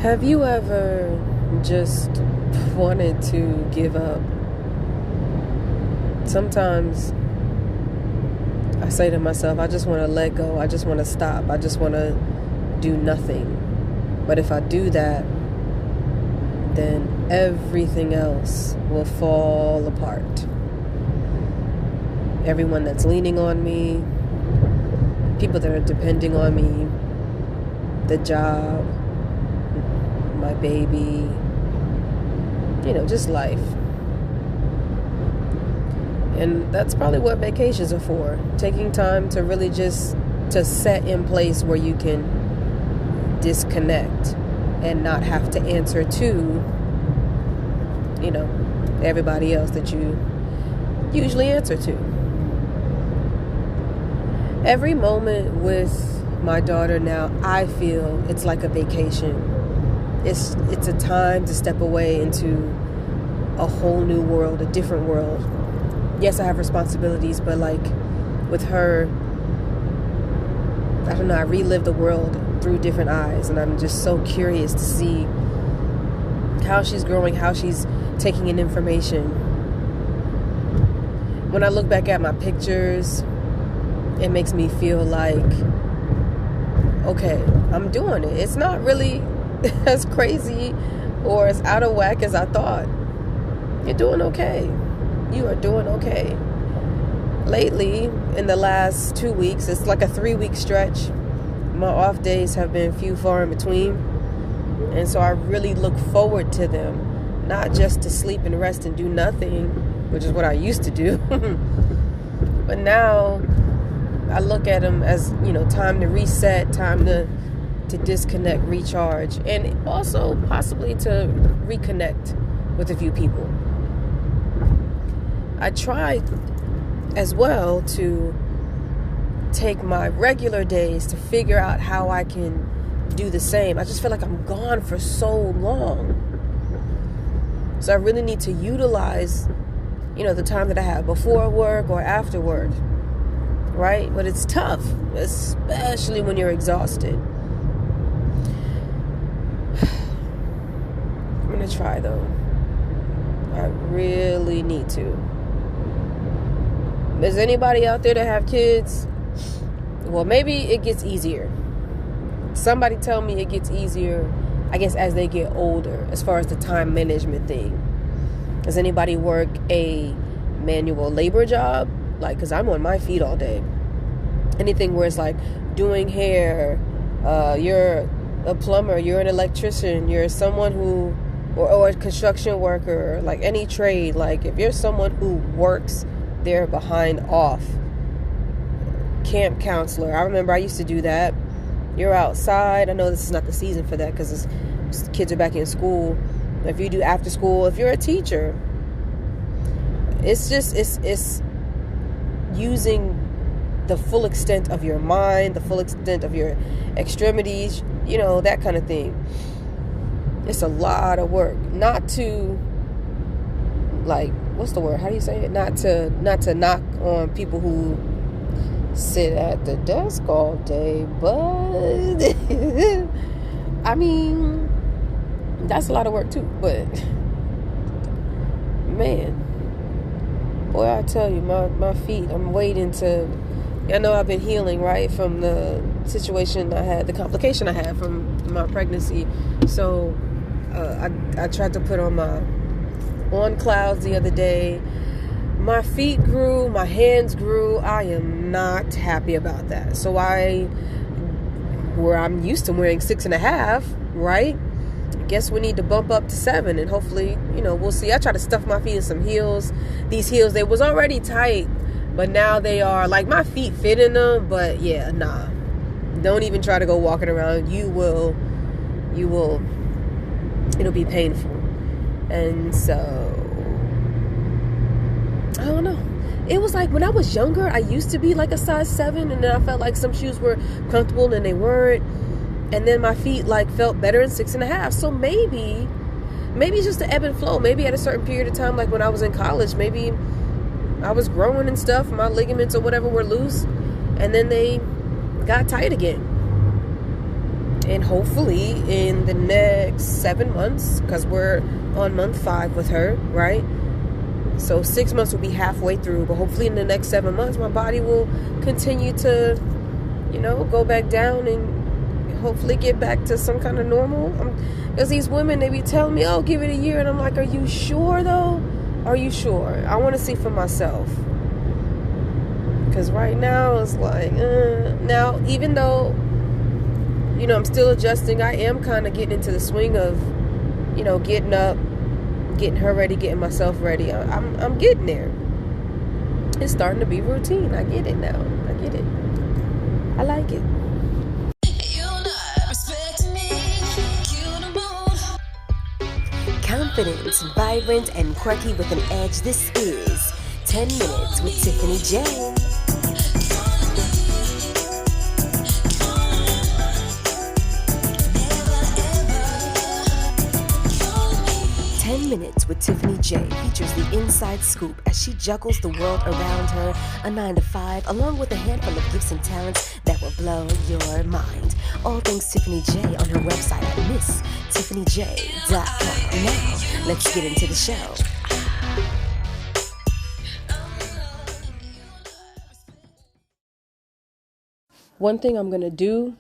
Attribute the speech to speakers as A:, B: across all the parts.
A: Have you ever just wanted to give up? Sometimes I say to myself, I just want to let go. I just want to stop. I just want to do nothing. But if I do that, then everything else will fall apart. Everyone that's leaning on me, people that are depending on me, the job, my baby, just life. And that's probably what vacations are for. Taking time to really just to set in place where you can disconnect and not have to answer to, everybody else that you usually answer to. Every moment with my daughter now, I feel it's like a vacation. It's a time to step away into a whole new world, a different world. Yes, I have responsibilities, but like with her, I don't know, I relive the world through different eyes, and I'm just so curious to see how she's growing, how she's taking in information. When I look back at my pictures, it makes me feel like, okay, I'm doing it. It's not really as crazy or as out of whack as I thought. You're doing okay. You are doing okay. Lately, in the last 2 weeks, it's like a 3-week stretch. My off days have been few far in between. And so I really look forward to them. Not just to sleep and rest and do nothing, which is what I used to do. But now I look at them as, time to reset, time to disconnect, recharge, and also possibly to reconnect with a few people. I try as well to take my regular days to figure out how I can do the same. I just feel like I'm gone for so long. So I really need to utilize, the time that I have before work or after work, right? But it's tough, especially when you're exhausted. I'm going to try, though. I really need to. Is anybody out there that have kids? Well, maybe it gets easier. Somebody tell me it gets easier, I guess, as they get older, as far as the time management thing. Does anybody work a manual labor job? Like, because I'm on my feet all day. Anything where it's like doing hair, you're a plumber, you're an electrician, you're someone who, or a construction worker, like any trade. Like, if you're someone who works there behind off, camp counselor. I remember I used to do that. You're outside. I know this is not the season for that because kids are back in school. If you do after school, if you're a teacher, it's using the full extent of your mind, the full extent of your extremities, that kind of thing. It's a lot of work. Not to, like, what's the word? How do you say it? Not to knock on people who sit at the desk all day, but I mean, that's a lot of work too. But man, boy, I tell you, my feet, I'm waiting to, I know I've been healing, right, from the situation I had, the complication I had from my pregnancy. So I tried to put on my clouds the other day. My feet grew, my hands grew. I am not happy about that. So where I'm used to wearing 6.5, right? I guess we need to bump up to 7, and hopefully, we'll see. I try to stuff my feet in some heels. These heels, they was already tight, but now they are, like, my feet fit in them, but yeah, nah. Don't even try to go walking around. It'll be painful. And so, I don't know. It was like when I was younger, I used to be like a size 7, and then I felt like some shoes were comfortable and they weren't. And then my feet like felt better in 6.5. So maybe it's just the ebb and flow. Maybe at a certain period of time, like when I was in college, maybe I was growing and stuff, my ligaments or whatever were loose, and then they got tight again. And hopefully in the next 7 months, because we're on month 5 with her, right? So 6 months will be halfway through, but hopefully in the next 7 months, my body will continue to, go back down and hopefully get back to some kind of normal. Because these women, they be telling me, oh, give it a year. And I'm like, are you sure though? Are you sure? I want to see for myself. Because right now it's like, now, even though, I'm still adjusting, I am kind of getting into the swing of, getting up, getting her ready, getting myself ready. I'm getting there. It's starting to be routine. I get it now. I get it. I like it. Confident, vibrant, and quirky with an edge. This is 10 Minutes with Tiffany J. 10 Minutes with Tiffany J features the inside scoop as she juggles the world around her, a 9 to 5, along with a handful of gifts and talents that will blow your mind. All things Tiffany J on her website at MissTiffanyJ.com. Now, let's get into the show. One thing I'm going to do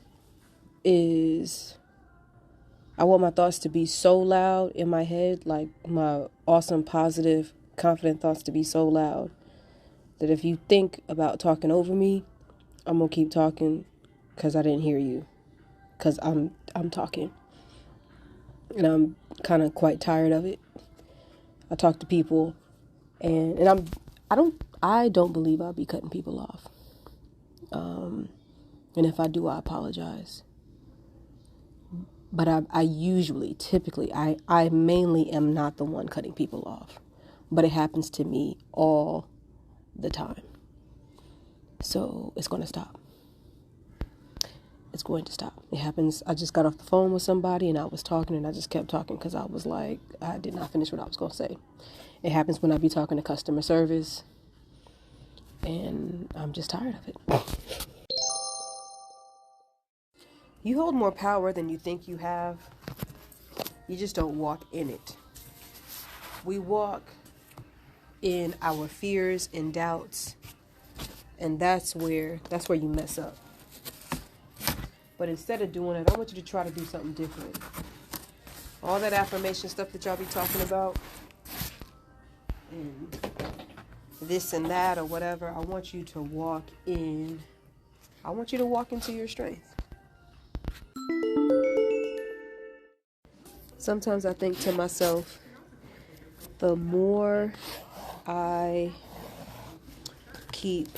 A: is I want my thoughts to be so loud in my head, like my awesome, positive, confident thoughts to be so loud that if you think about talking over me, I'm going to keep talking because I didn't hear you, because I'm talking. And I'm kind of quite tired of it. I talk to people and I don't believe I'll be cutting people off. And if I do, I apologize. But I mainly am not the one cutting people off. But it happens to me all the time. So it's going to stop. It's going to stop. It happens. I just got off the phone with somebody and I was talking and I just kept talking because I was like, I did not finish what I was going to say. It happens when I be talking to customer service and I'm just tired of it. You hold more power than you think you have. You just don't walk in it. We walk in our fears and doubts, and that's where you mess up. But instead of doing it, I want you to try to do something different. All that affirmation stuff that y'all be talking about, and this and that or whatever, I want you to walk into your strength. Sometimes I think to myself, the more I keep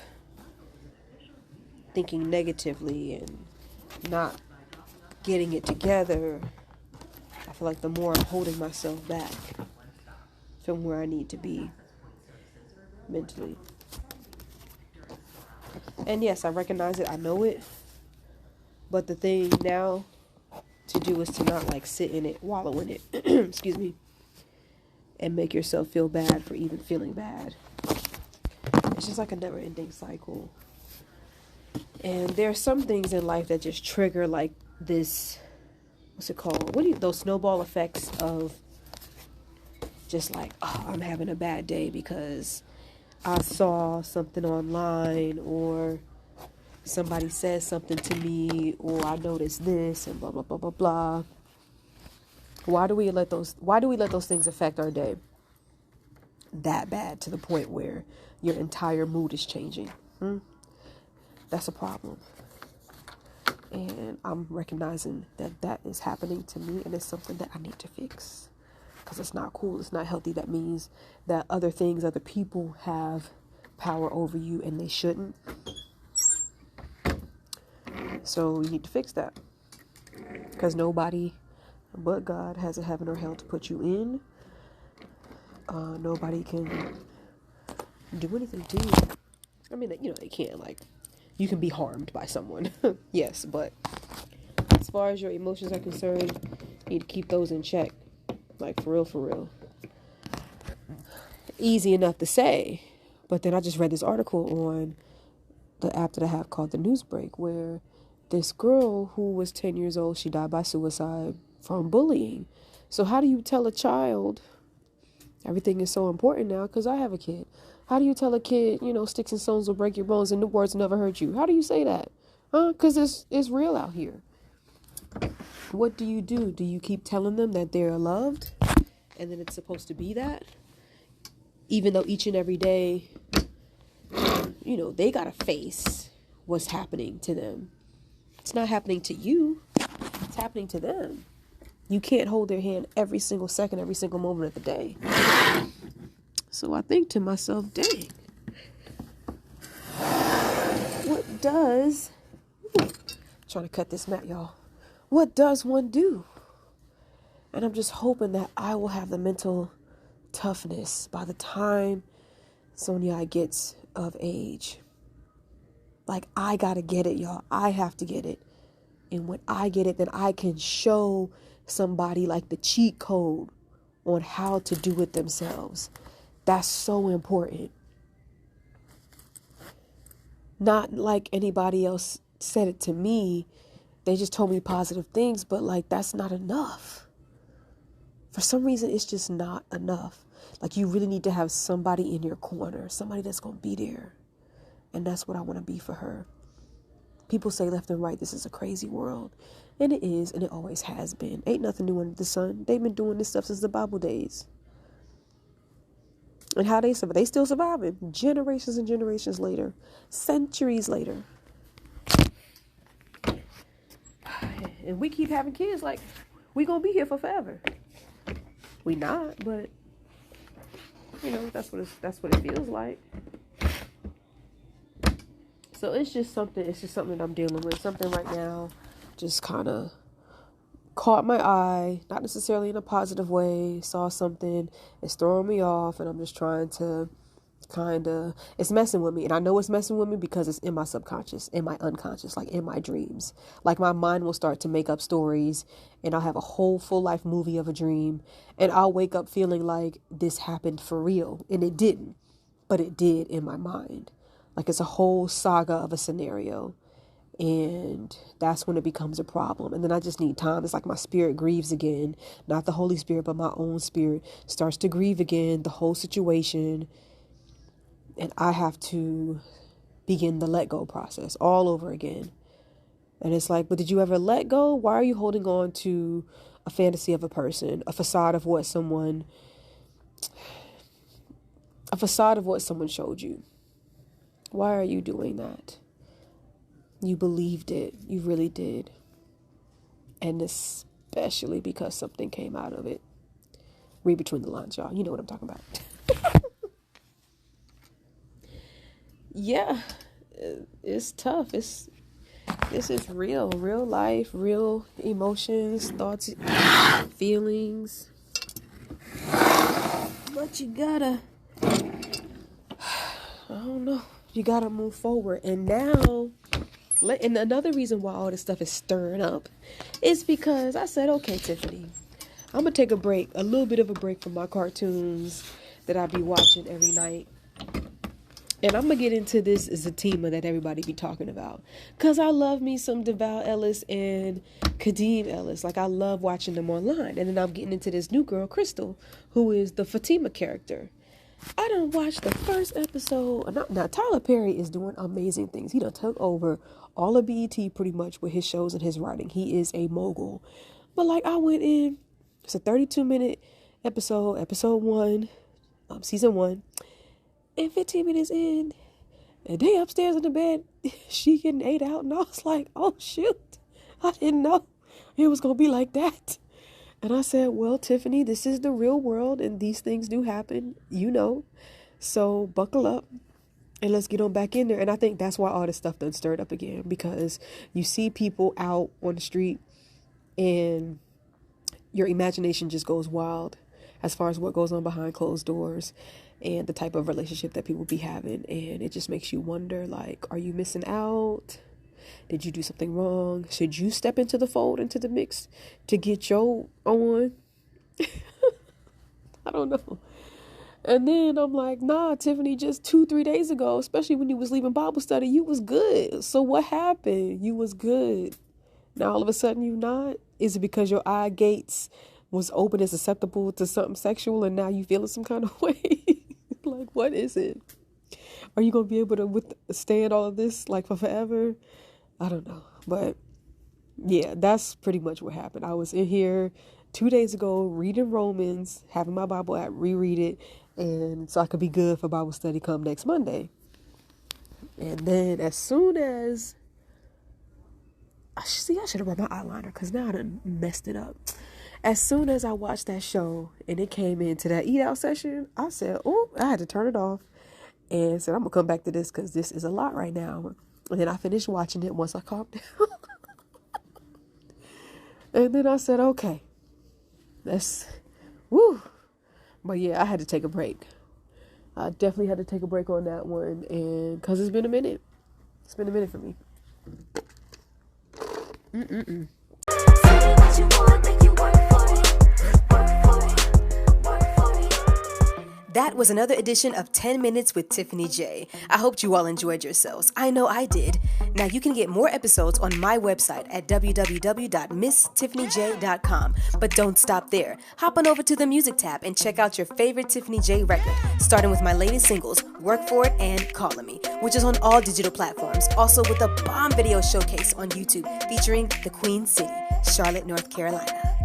A: thinking negatively and not getting it together, I feel like the more I'm holding myself back from where I need to be mentally. And yes, I recognize it, I know it, but the thing now to do is to not sit in it, wallow in it, excuse me, and make yourself feel bad for even feeling bad. It's just like a never-ending cycle. And there are some things in life that just trigger this, what's it called? Those snowball effects of just I'm having a bad day because I saw something online or somebody says something to me or I noticed this and blah, blah, blah, blah, blah. Why do we let those things affect our day that bad to the point where your entire mood is changing? That's a problem. And I'm recognizing that is happening to me and it's something that I need to fix because it's not cool. It's not healthy. That means that other people have power over you and they shouldn't. So you need to fix that because nobody but God has a heaven or hell to put you in. Nobody can do anything to you. I mean, they can't, you can be harmed by someone. Yes, but as far as your emotions are concerned, you need to keep those in check. For real. Easy enough to say, but then I just read this article on the app that I have called The News Break where this girl who was 10 years old, she died by suicide from bullying. So how do you tell a child, everything is so important now because I have a kid. How do you tell a kid, sticks and stones will break your bones and the words never hurt you? How do you say that? Because it's real out here. What do? Do you keep telling them that they're loved and then it's supposed to be that? Even though each and every day, they got to face what's happening to them. It's not happening to you. It's happening to them. You can't hold their hand every single second, every single moment of the day. So I think to myself, dang, what does, trying to cut this mat, y'all. What does one do? And I'm just hoping that I will have the mental toughness by the time Sonia gets of age. Like, I gotta get it, y'all. I have to get it. And when I get it, then I can show somebody like the cheat code on how to do it themselves. That's so important. Not like anybody else said it to me. They just told me positive things, but like, that's not enough. For some reason, it's just not enough. Like, you really need to have somebody in your corner, somebody that's going to be there. And that's what I want to be for her. People say left and right, this is a crazy world. And it is, and it always has been. Ain't nothing new under the sun. They've been doing this stuff since the Bible days. And how they survive, they still surviving. Generations and generations later. Centuries later. And we keep having kids like we gonna be here for forever. We not, but that's what it feels like. So it's just something that I'm dealing with. Something right now just kind of caught my eye, not necessarily in a positive way. Saw something, it's throwing me off, and I'm just trying to it's messing with me. And I know it's messing with me because it's in my subconscious, in my unconscious, like in my dreams. Like, my mind will start to make up stories, and I'll have a whole full life movie of a dream, and I'll wake up feeling like this happened for real, and it didn't, but it did in my mind. Like, it's a whole saga of a scenario, and that's when it becomes a problem. And then I just need time. It's like my spirit grieves again, not the Holy Spirit, but my own spirit starts to grieve again, the whole situation. And I have to begin the let go process all over again. And it's like, but did you ever let go? Why are you holding on to a fantasy of a person, a facade of what someone showed you? Why are you doing that? You believed it. You really did. And especially because something came out of it. Read between the lines, y'all. You know what I'm talking about. Yeah, it's tough. This is real life, real emotions, thoughts, feelings. But you gotta, you gotta move forward. And now, and another reason why all this stuff is stirring up is because I said, okay, Tiffany, I'm gonna take a little bit of a break from my cartoons that I be watching every night. And I'm going to get into this Zatima that everybody be talking about. Because I love me some Deval Ellis and Kadeem Ellis. Like, I love watching them online. And then I'm getting into this new girl, Crystal, who is the Fatima character. I done watched the first episode. Now, Tyler Perry is doing amazing things. He done took over all of BET pretty much with his shows and his writing. He is a mogul. But, like, I went in. It's a 32-minute episode 1, season 1. And 15 minutes in, and they upstairs in the bed, she getting ate out. And I was like, oh, shoot. I didn't know it was going to be like that. And I said, well, Tiffany, this is the real world, and these things do happen, So buckle up, and let's get on back in there. And I think that's why all this stuff done stirred up again, because you see people out on the street, and your imagination just goes wild as far as what goes on behind closed doors. And the type of relationship that people be having. And it just makes you wonder, like, are you missing out? Did you do something wrong? Should you step into the fold, into the mix to get your own? I don't know. And then I'm like, nah, Tiffany, just 2-3 days ago, especially when you was leaving Bible study, you was good. So what happened? You was good. Now all of a sudden you not? Is it because your eye gates was open and susceptible to something sexual and now you feeling some kind of way? Like, what is it? Are you going to be able to withstand all of this like for forever? I don't know. But yeah, that's pretty much what happened. I was in here 2 days ago reading Romans, having my Bible app reread it, and so I could be good for Bible study come next Monday. And then as soon as I should have brought my eyeliner because now I done messed it up. As soon as I watched that show and it came into that eat out session, I said, oh, I had to turn it off and said, I'm going to come back to this because this is a lot right now. And then I finished watching it once I calmed down. And then I said, okay, woo. But yeah, I had to take a break. I definitely had to take a break on that one. And because it's been a minute. It's been a minute for me. That was another edition of 10 Minutes with Tiffany J. I hope you all enjoyed yourselves. I know I did. Now you can get more episodes on my website at www.misstiffanyj.com. But don't stop there. Hop on over to the music tab and check out your favorite Tiffany J record, starting with my latest singles, Work For It and Callin' Me, which is on all digital platforms. Also with a bomb video showcase on YouTube featuring the Queen City, Charlotte, North Carolina.